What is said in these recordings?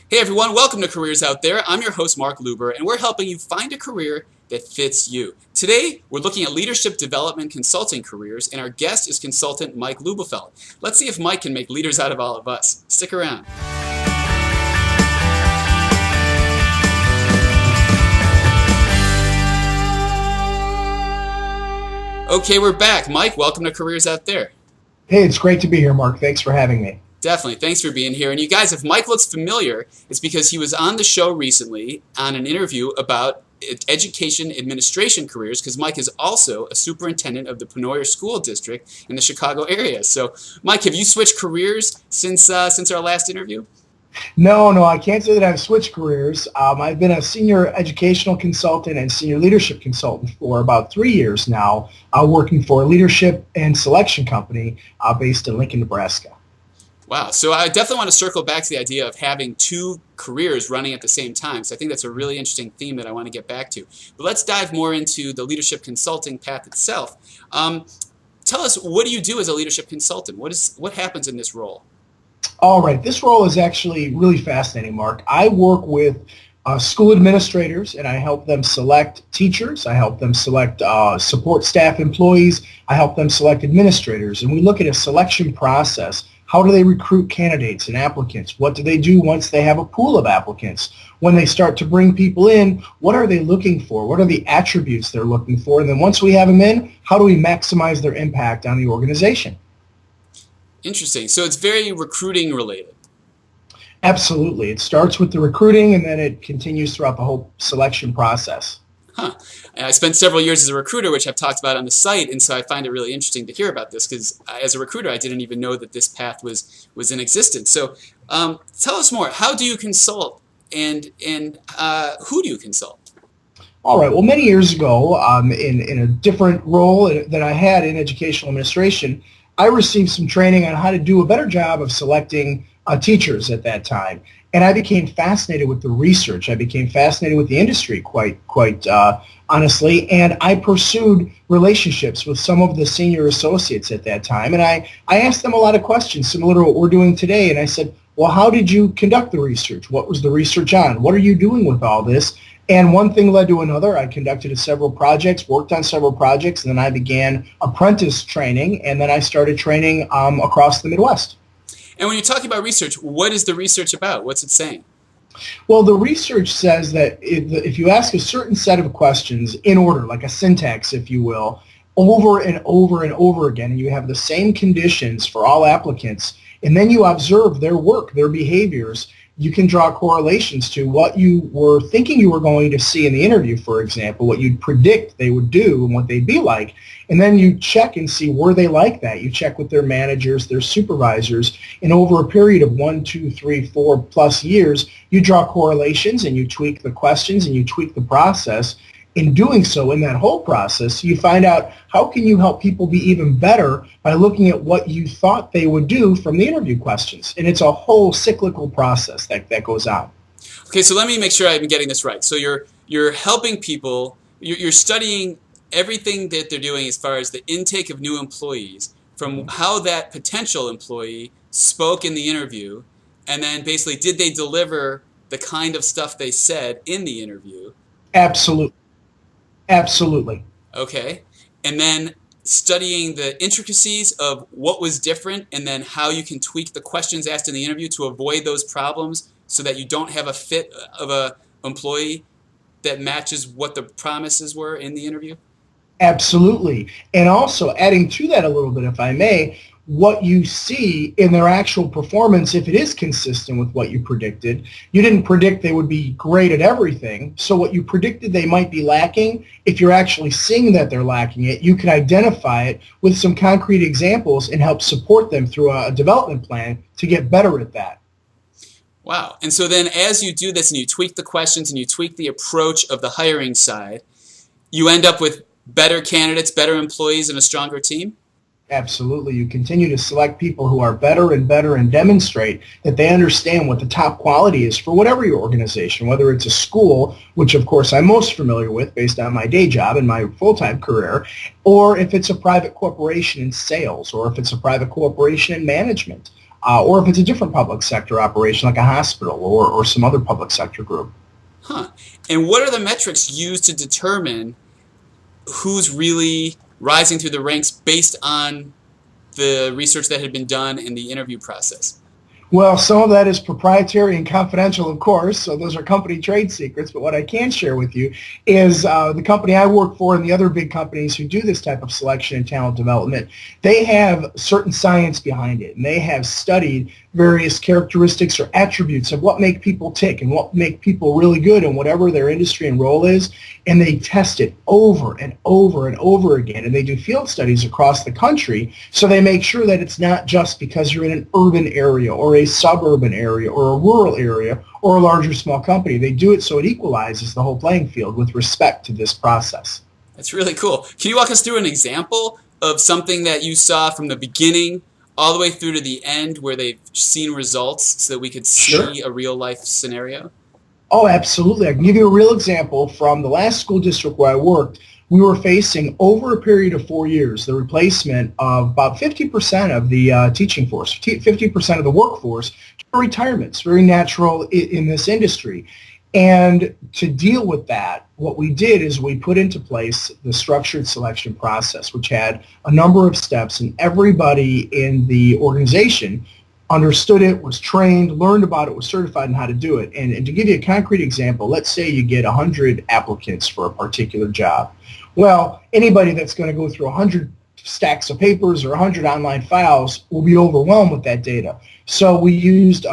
Hey everyone, welcome to Careers Out There. I'm your host Mark Luber, and we're helping you find a career that fits you. Today, we're looking at leadership development consulting careers, and our guest is consultant Mike Lubefeld. Let's see if Mike can make leaders out of all of us. Stick around. Okay, we're back. Mike, welcome to Careers Out There. Hey, it's great to be here, Mark. Thanks for having me. Definitely. Thanks for being here. And you guys, if Mike looks familiar, it's because he was on the show recently on an interview about education administration careers, because Mike is also a superintendent of the Pennoyer School District in the Chicago area. So, Mike, have you switched careers since our last interview? No, I can't say that I've switched careers. I've been a senior educational consultant and senior leadership consultant for about 3 years now, working for a leadership and selection company based in Lincoln, Nebraska. Wow. So I definitely want to circle back to the idea of having two careers running at the same time. So I think that's a really interesting theme that I want to get back to. But let's dive more into the leadership consulting path itself. Tell us, what do you do as a leadership consultant? What happens in this role? All right. This role is actually really fascinating, Mark. I work with school administrators, and I help them select teachers. I help them select support staff employees. I help them select administrators. And we look at a selection process. How do they recruit candidates and applicants? What do they do once they have a pool of applicants? When they start to bring people in, what are they looking for? What are the attributes they're looking for? And then once we have them in, how do we maximize their impact on the organization? Interesting. So it's very recruiting related. Absolutely. It starts with the recruiting, and then it continues throughout the whole selection process. Huh. And I spent several years as a recruiter, which I've talked about on the site, and so I find it really interesting to hear about this, because as a recruiter, I didn't even know that this path was in existence. So tell us more. How do you consult, and who do you consult? All right. Well, many years ago, in a different role that I had in educational administration, I received some training on how to do a better job of selecting teachers at that time. And I became fascinated with the research. I became fascinated with the industry, quite honestly. And I pursued relationships with some of the senior associates at that time. And I asked them a lot of questions similar to what we're doing today. And I said, well, how did you conduct the research? What was the research on? What are you doing with all this? And one thing led to another. I conducted several projects, worked on several projects, and then I began apprentice training, and then I started training across the Midwest. And when you're talking about research, what is the research about? What's it saying? Well, the research says that if you ask a certain set of questions in order, like a syntax, if you will, over and over and over again, and you have the same conditions for all applicants, and then you observe their work, their behaviors, you can draw correlations to what you were thinking you were going to see in the interview, for example, what you'd predict they would do and what they'd be like. And then you check and see, were they like that? You check with their managers, their supervisors, and over a period of 1, 2, 3, 4+ years, you draw correlations and you tweak the questions and you tweak the process. In doing so, in that whole process, you find out how can you help people be even better by looking at what you thought they would do from the interview questions. And it's a whole cyclical process that goes on. Okay, so let me make sure I'm getting this right. So you're helping people, you're studying everything that they're doing as far as the intake of new employees, from how that potential employee spoke in the interview, and then basically did they deliver the kind of stuff they said in the interview? Absolutely. Okay. And then studying the intricacies of what was different, and then how you can tweak the questions asked in the interview to avoid those problems so that you don't have a fit of a employee that matches what the promises were in the interview? Absolutely. And also adding to that a little bit, if I may, what you see in their actual performance, if it is consistent with what you predicted. You didn't predict they would be great at everything, so what you predicted they might be lacking, if you're actually seeing that they're lacking it, you can identify it with some concrete examples and help support them through a development plan to get better at that. Wow. And so then as you do this and you tweak the questions and you tweak the approach of the hiring side, you end up with better candidates, better employees, and a stronger team? Absolutely. You continue to select people who are better and better and demonstrate that they understand what the top quality is for whatever your organization, whether it's a school, which of course I'm most familiar with based on my day job and my full-time career, or if it's a private corporation in sales, or if it's a private corporation in management. or if it's a different public sector operation like a hospital or some other public sector group. Huh. And what are the metrics used to determine who's really rising through the ranks based on the research that had been done in the interview process? Well, some of that is proprietary and confidential, of course, so those are company trade secrets, but what I can share with you is the company I work for and the other big companies who do this type of selection and talent development, they have certain science behind it, and they have studied various characteristics or attributes of what make people tick and what make people really good in whatever their industry and role is, and they test it over and over and over again, and they do field studies across the country, so they make sure that it's not just because you're in an urban area or a suburban area or a rural area or a large or small company. They do it so it equalizes the whole playing field with respect to this process. That's really cool. Can you walk us through an example of something that you saw from the beginning all the way through to the end where they've seen results so that we could see a real life scenario? Oh, absolutely. I can give you a real example from the last school district where I worked. We were facing, over a period of 4 years, the replacement of about 50% of the teaching force, 50% of the workforce, for retirements, very natural in this industry. And to deal with that, what we did is we put into place the structured selection process, which had a number of steps, and everybody in the organization understood it, was trained, learned about it, was certified in how to do it. And to give you a concrete example, let's say you get 100 applicants for a particular job. Well, anybody that's going to go through 100 stacks of papers or 100 online files will be overwhelmed with that data. So we used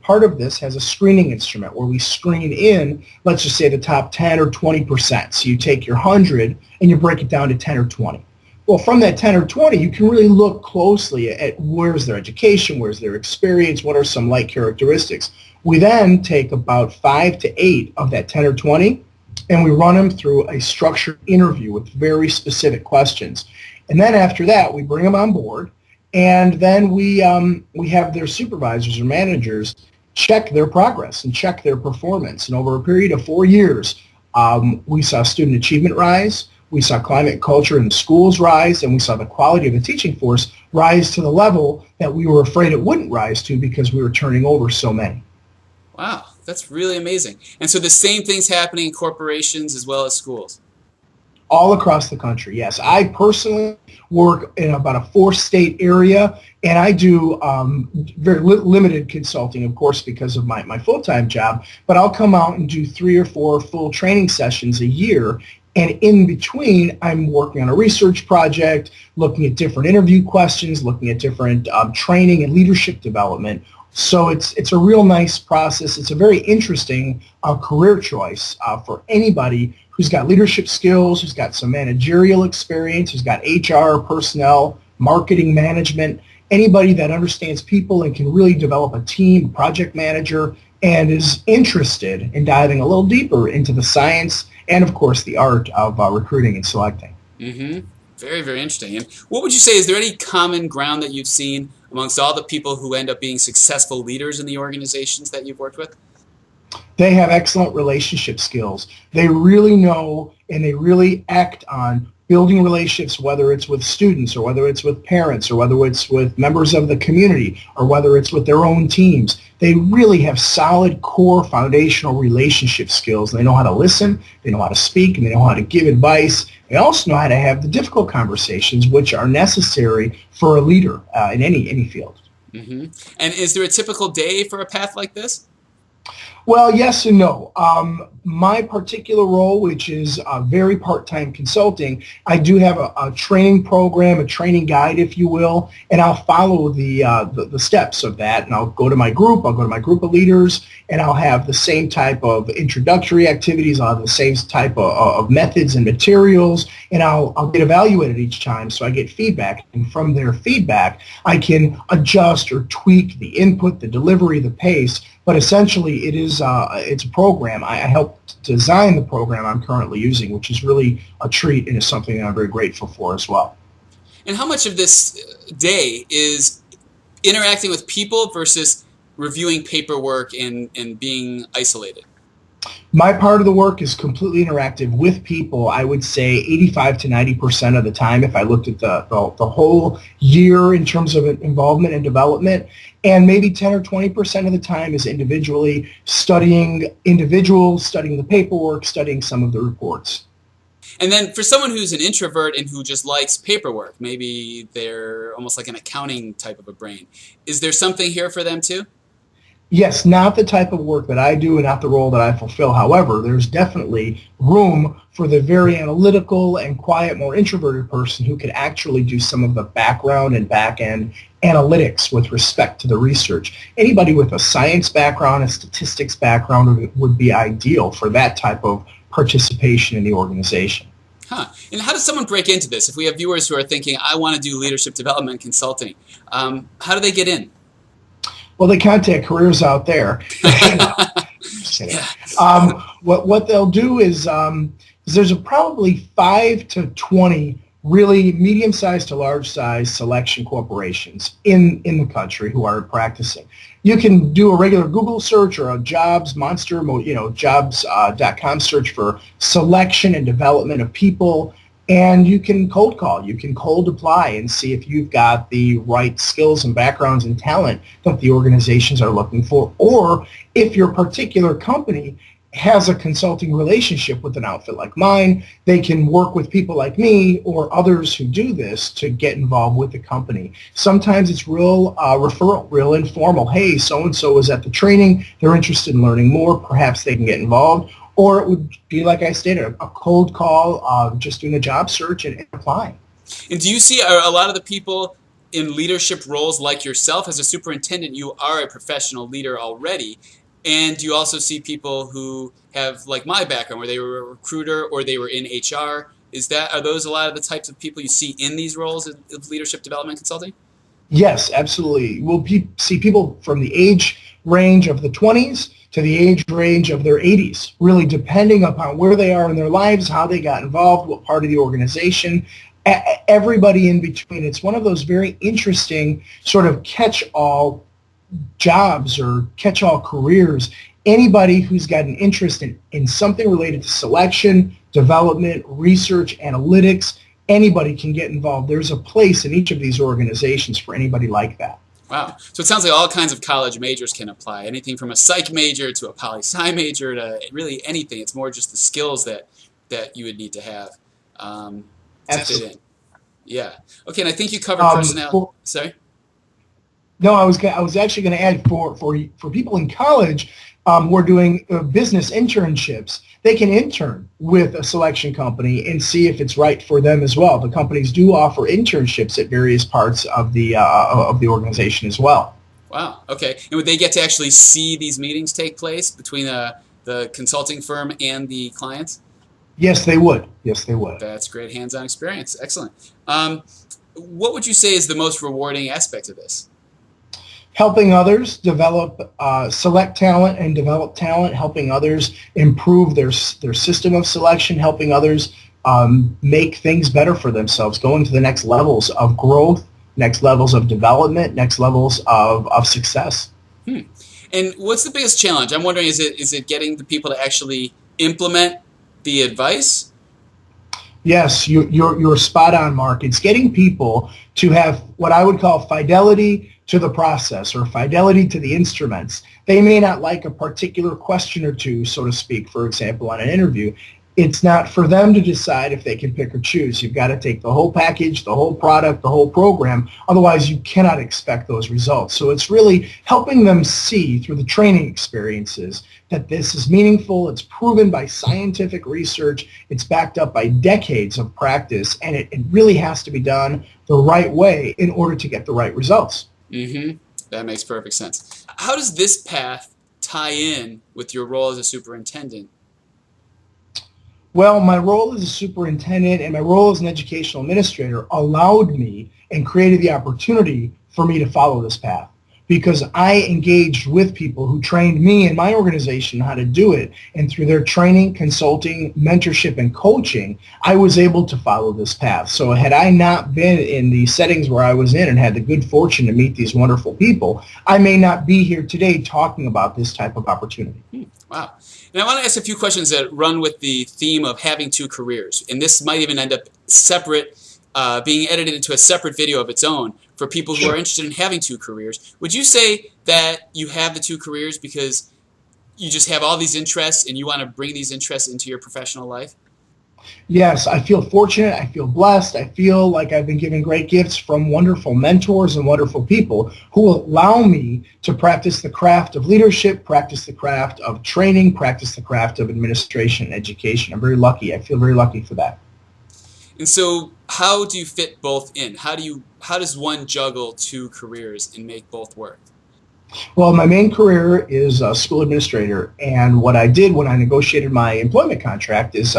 part of this as a screening instrument where we screen in, let's just say, the top 10 or 20%. So you take your 100 and you break it down to 10 or 20. Well, from that 10 or 20, you can really look closely at where's their education, where's their experience, what are some like characteristics. We then take about 5 to 8 of that 10 or 20, and we run them through a structured interview with very specific questions. And then after that, we bring them on board, and then we have their supervisors or managers check their progress and check their performance. And over a period of 4 years, we saw student achievement rise, we saw climate culture in the schools rise, and we saw the quality of the teaching force rise to the level that we were afraid it wouldn't rise to because we were turning over so many. Wow, that's really amazing. And so the same thing's happening in corporations as well as schools? All across the country, yes. I personally work in about a 4-state area, and I do very limited consulting, of course, because of my full-time job, but I'll come out and do 3 or 4 full training sessions a year. And in between, I'm working on a research project, looking at different interview questions, looking at different training and leadership development. So it's a real nice process. It's a very interesting career choice for anybody who's got leadership skills, who's got some managerial experience, who's got HR, personnel, marketing management, anybody that understands people and can really develop a team, project manager, and is interested in diving a little deeper into the science and, of course, the art of recruiting and selecting. Mm-hmm. Very, very interesting. And what would you say, is there any common ground that you've seen amongst all the people who end up being successful leaders in the organizations that you've worked with? They have excellent relationship skills. They really know and they really act on building relationships, whether it's with students or whether it's with parents or whether it's with members of the community or whether it's with their own teams. They really have solid core foundational relationship skills. They know how to listen, they know how to speak, and they know how to give advice. They also know how to have the difficult conversations which are necessary for a leader in any field. Mm-hmm. And is there a typical day for a path like this? Well, yes and no. My particular role, which is very part-time consulting, I do have a training program, a training guide, if you will, and I'll follow the steps of that. And I'll go to my group, I'll go to my group of leaders, and I'll have the same type of introductory activities, I'll have the same type of methods and materials, and I'll get evaluated each time, so I get feedback. And from their feedback, I can adjust or tweak the input, the delivery, the pace. But essentially, it's a program. I helped design the program I'm currently using, which is really a treat and is something that I'm very grateful for as well. And how much of this day is interacting with people versus reviewing paperwork and being isolated? My part of the work is completely interactive with people. I would say 85 to 90% of the time, if I looked at the whole year in terms of involvement and development, and maybe 10 or 20% of the time is individually studying individuals, studying the paperwork, studying some of the reports. And then for someone who's an introvert and who just likes paperwork, maybe they're almost like an accounting type of a brain, is there something here for them too? Yes, not the type of work that I do and not the role that I fulfill. However, there's definitely room for the very analytical and quiet, more introverted person who could actually do some of the background and back-end analytics with respect to the research. Anybody with a science background, a statistics background would be ideal for that type of participation in the organization. Huh. And how does someone break into this? If we have viewers who are thinking, I want to do leadership development consulting, how do they get in? Well, they contact careers out there. What they'll do is there's probably 5 to 20 really medium-sized to large-sized selection corporations in the country who are practicing. You can do a regular Google search or a jobs monster, jobs.com search for selection and development of people. And you can cold call, you can cold apply and see if you've got the right skills and backgrounds and talent that the organizations are looking for, or if your particular company has a consulting relationship with an outfit like mine, they can work with people like me or others who do this to get involved with the company. Sometimes it's real referral, real informal. Hey, so-and-so was at the training, they're interested in learning more, perhaps they can get involved. Or it would be, like I stated, a cold call, just doing a job search and applying. And do you see a lot of the people in leadership roles like yourself? As a superintendent, you are a professional leader already. And do you also see people who have, like my background, where they were a recruiter or they were in HR? Are those a lot of the types of people you see in these roles of leadership development consulting? Yes, absolutely. We'll see people from the age range of the 20s to the age range of their 80s, really depending upon where they are in their lives, how they got involved, what part of the organization, everybody in between. It's one of those very interesting sort of catch-all jobs or catch-all careers. Anybody who's got an interest in something related to selection, development, research, analytics, anybody can get involved. There's a place in each of these organizations for anybody like that. Wow. So it sounds like all kinds of college majors can apply. Anything from a psych major to a poli-sci major to really anything. It's more just the skills that you would need to have to fit in. Yeah. Okay, and I think you covered personnel. Sorry? No, I was actually going to add for people in college who are doing business internships, they can intern with a selection company and see if it's right for them as well. The companies do offer internships at various parts of the organization as well. Wow. Okay. And would they get to actually see these meetings take place between the consulting firm and the clients? Yes, they would. Yes, they would. That's great hands-on experience. Excellent. What would you say is the most rewarding aspect of this? Helping others develop, select talent and develop talent, helping others improve their system of selection, helping others make things better for themselves, going to the next levels of growth, next levels of development, next levels of success. And what's the biggest challenge? I'm wondering, is it getting the people to actually implement the advice? Yes, you're spot on, Mark. It's getting people to have what I would call fidelity to the process or fidelity to the instruments. They may not like a particular question or two, so to speak, for example, on an interview. It's not for them to decide if they can pick or choose. You've got to take the whole package, the whole product, the whole program. Otherwise, you cannot expect those results. So it's really helping them see through the training experiences that this is meaningful. It's proven by scientific research. It's backed up by decades of practice, and it really has to be done the right way in order to get the right results. Mm-hmm. That makes perfect sense. How does this path tie in with your role as a superintendent? Well, my role as a superintendent and my role as an educational administrator allowed me and created the opportunity for me to follow this path because I engaged with people who trained me and my organization how to do it. And through their training, consulting, mentorship, and coaching, I was able to follow this path. So had I not been in the settings where I was in and had the good fortune to meet these wonderful people, I may not be here today talking about this type of opportunity. Wow. And I want to ask a few questions that run with the theme of having two careers. And this might even end up separate, being edited into a separate video of its own for people who are interested in having two careers. Would you say that you have the two careers because you just have all these interests and you want to bring these interests into your professional life? Yes, I feel fortunate. I feel blessed. I feel like I've been given great gifts from wonderful mentors and wonderful people who allow me to practice the craft of leadership, practice the craft of training, practice the craft of administration and education. I'm very lucky. I feel very lucky for that. And so how do you fit both in? How does one juggle two careers and make both work? Well, my main career is a school administrator, and what I did when I negotiated my employment contract is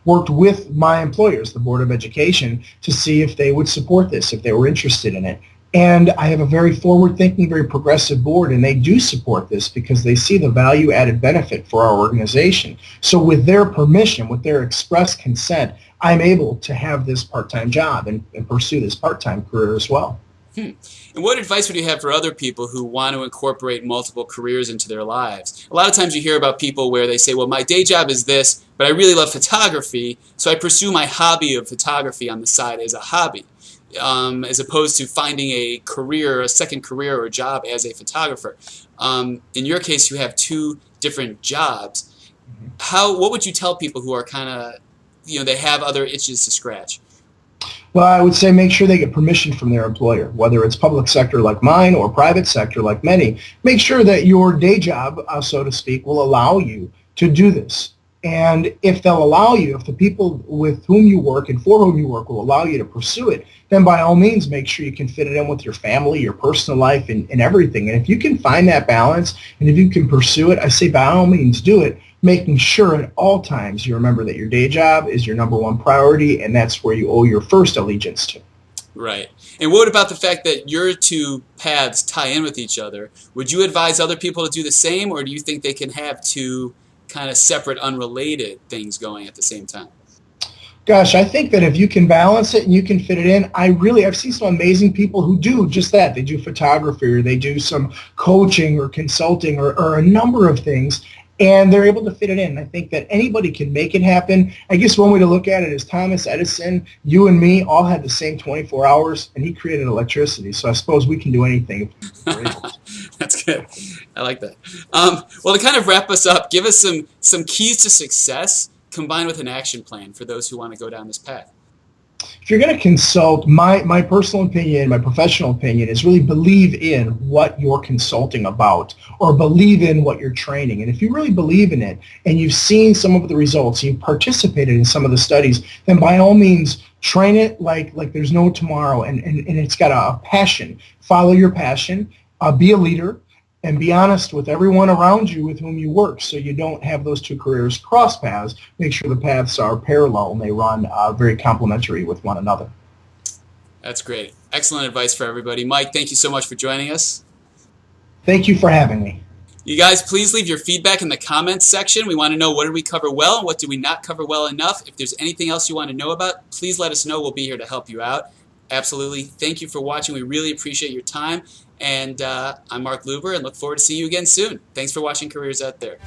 worked with my employers, the Board of Education, to see if they would support this, if they were interested in it. And I have a very forward-thinking, very progressive board, and they do support this because they see the value-added benefit for our organization. So with their permission, with their express consent, I'm able to have this part-time job and pursue this part-time career as well. And what advice would you have for other people who want to incorporate multiple careers into their lives? A lot of times you hear about people where they say, well, my day job is this, but I really love photography, so I pursue my hobby of photography on the side as a hobby, as opposed to finding a career, a second career or job as a photographer. In your case, you have two different jobs. What would you tell people who are kind of, they have other itches to scratch? Well, I would say make sure they get permission from their employer, whether it's public sector like mine or private sector like many. Make sure that your day job, so to speak, will allow you to do this. And if they'll allow you, if the people with whom you work and for whom you work will allow you to pursue it, then by all means make sure you can fit it in with your family, your personal life, and everything. And if you can find that balance, and if you can pursue it, I say by all means do it, making sure at all times you remember that your day job is your number one priority, and that's where you owe your first allegiance to. Right. And what about the fact that your two paths tie in with each other? Would you advise other people to do the same, or do you think they can have two kind of separate, unrelated things going at the same time? Gosh, I think that if you can balance it and you can fit it in, I've seen some amazing people who do just that. They do photography, or they do some coaching or consulting or a number of things, and they're able to fit it in. I think that anybody can make it happen. I guess one way to look at it is Thomas Edison, you and me, all had the same 24 hours, and he created electricity. So I suppose we can do anything if we're able to. That's good. I like that. Well, to kind of wrap us up, give us some keys to success combined with an action plan for those who want to go down this path. If you're going to consult, my personal opinion, my professional opinion is really believe in what you're consulting about, or believe in what you're training. And if you really believe in it and you've seen some of the results, you've participated in some of the studies, then by all means train it like there's no tomorrow, and it's got a passion. Follow your passion, be a leader, and be honest with everyone around you with whom you work, so you don't have those two careers cross paths. Make sure the paths are parallel and they run very complementary with one another. That's great. Excellent advice for everybody. Mike, thank you so much for joining us. Thank you for having me. You guys, please leave your feedback in the comments section. We want to know what did we cover well and what did we not cover well enough. If there's anything else you want to know about, please let us know. We'll be here to help you out. Absolutely. Thank you for watching. We really appreciate your time. And I'm Mark Luber, and look forward to seeing you again soon. Thanks for watching Careers Out There.